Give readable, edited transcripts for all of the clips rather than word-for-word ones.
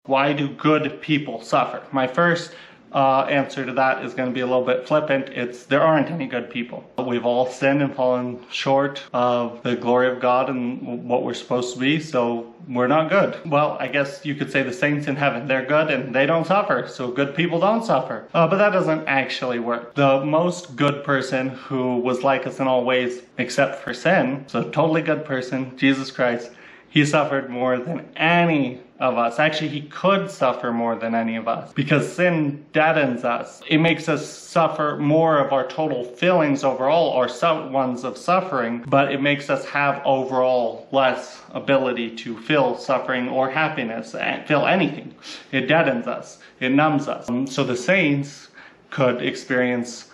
Why do good people suffer? My first answer to that is going to be a little bit flippant. There aren't any good people. We've all sinned and fallen short of the glory of God and what we're supposed to be, so we're not good. Well, I guess you could say the saints in heaven, they're good and they don't suffer, so good people don't suffer. But that doesn't actually work. The most good person who was like us in all ways except for sin, so totally good person, Jesus Christ, he suffered more than any of us. Actually, he could suffer more than any of us because sin deadens us. It makes us suffer more of our total feelings overall, or some ones of suffering, but it makes us have overall less ability to feel suffering or happiness, feel anything. It deadens us. It numbs us. So the saints could experience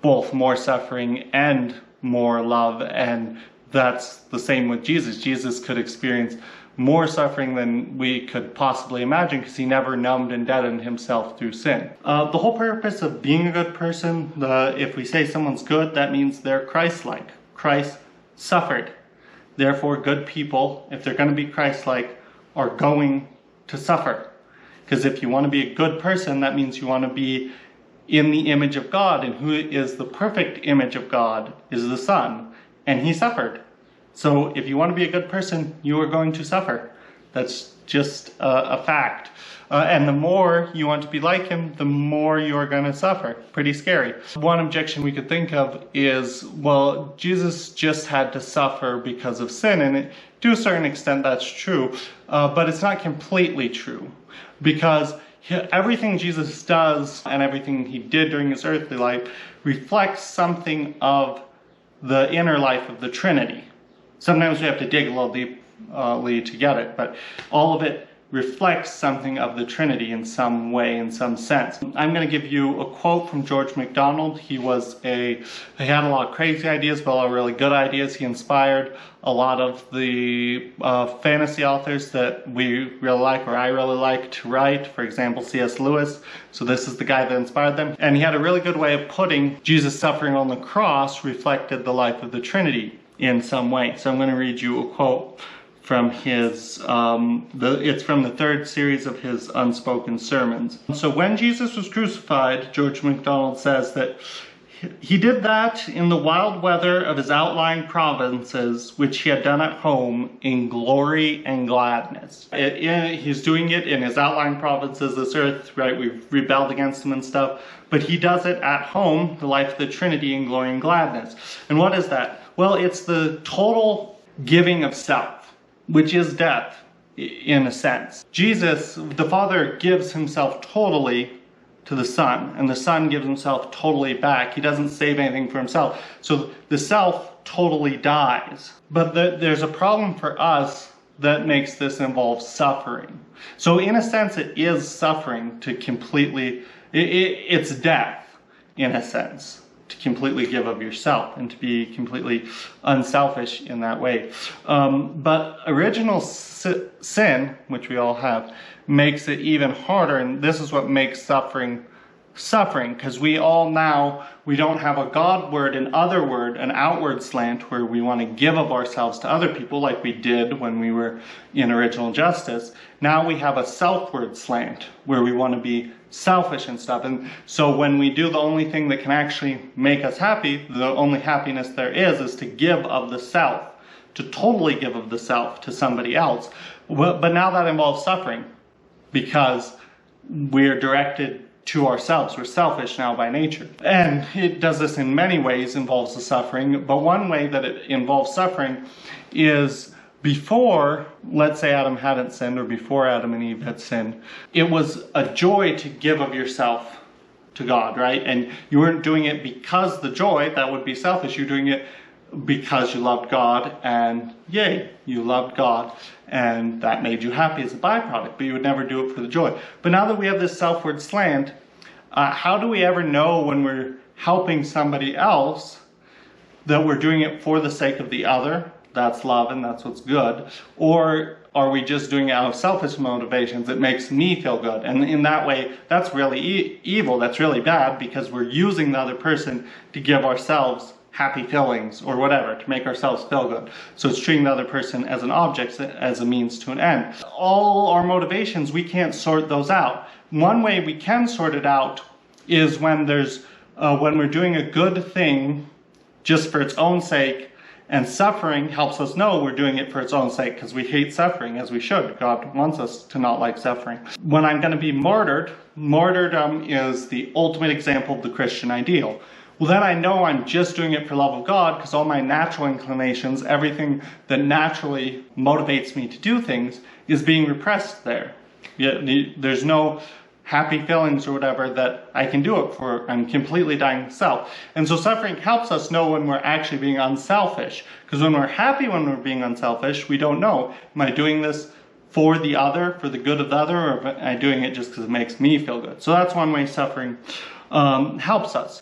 both more suffering and more love, and that's the same with Jesus. Jesus could experience more suffering than we could possibly imagine because he never numbed and deadened himself through sin. The whole purpose of being a good person, if we say someone's good, that means they're Christ-like. Christ suffered. Therefore, good people, if they're going to be Christ-like, are going to suffer. Because if you want to be a good person, that means you want to be in the image of God, and who is the perfect image of God is the Son, and he suffered. So if you want to be a good person, you are going to suffer. That's just a fact. And the more you want to be like him, the more you are going to suffer. Pretty scary. One objection we could think of is, well, Jesus just had to suffer because of sin. And to a certain extent, that's true. But it's not completely true. Because everything Jesus does and everything he did during his earthly life reflects something of the inner life of the Trinity. Sometimes we have to dig a little deeply to get it, but all of it reflects something of the Trinity in some way, in some sense. I'm going to give you a quote from George MacDonald. He had a lot of crazy ideas, but a lot of really good ideas. He inspired a lot of the fantasy authors that we really like, or I really like to write. For example, C.S. Lewis. So this is the guy that inspired them. And he had a really good way of putting Jesus suffering on the cross reflected the life of the Trinity in some way. So I'm going to read you a quote from his, it's from the third series of his unspoken sermons. So when Jesus was crucified, George MacDonald says that he did that in the wild weather of his outlying provinces, which he had done at home in glory and gladness. He's doing it in his outlying provinces, this earth, right? We've rebelled against him and stuff, but he does it at home, the life of the Trinity in glory and gladness. And what is that? Well, it's the total giving of self, which is death, in a sense. Jesus, the Father, gives himself totally to the Son, and the Son gives himself totally back. He doesn't save anything for himself. So the self totally dies. But there's a problem for us that makes this involve suffering. So in a sense, it is suffering to completely, it's death, in a sense, to completely give of yourself and to be completely unselfish in that way. But original sin, which we all have, makes it even harder, and this is what makes suffering, because we don't have a Godward and otherward, an outward slant where we want to give of ourselves to other people like we did when we were in original justice. Now we have a selfward slant where we want to be selfish and stuff. And so when we do the only thing that can actually make us happy, the only happiness there is to give of the self, to totally give of the self to somebody else. But now that involves suffering because we're directed to ourselves. We're selfish now by nature. And it does this in many ways, involves the suffering. But one way that it involves suffering is before, let's say Adam hadn't sinned, or before Adam and Eve had sinned, it was a joy to give of yourself to God, right? And you weren't doing it because the joy, that would be selfish. You're doing it because you loved God, and yay, you loved God, and that made you happy as a byproduct, but you would never do it for the joy. But now that we have this selfward slant, how do we ever know when we're helping somebody else that we're doing it for the sake of the other? That's love and that's what's good. Or are we just doing it out of selfish motivations that makes me feel good? And in that way, that's really evil. That's really bad because we're using the other person to give ourselves happy feelings or whatever to make ourselves feel good. So it's treating the other person as an object, as a means to an end. All our motivations, we can't sort those out. One way we can sort it out is when we're doing a good thing just for its own sake, and suffering helps us know we're doing it for its own sake, because we hate suffering, as we should. God wants us to not like suffering. When I'm going to be martyred, martyrdom is the ultimate example of the Christian ideal. Well, then I know I'm just doing it for love of God, because all my natural inclinations, everything that naturally motivates me to do things, is being repressed there. There's no happy feelings or whatever that I can do it for. I'm completely dying to self. And so suffering helps us know when we're actually being unselfish. Because when we're happy when we're being unselfish, we don't know, am I doing this for the other, for the good of the other, or am I doing it just because it makes me feel good? So that's one way suffering helps us.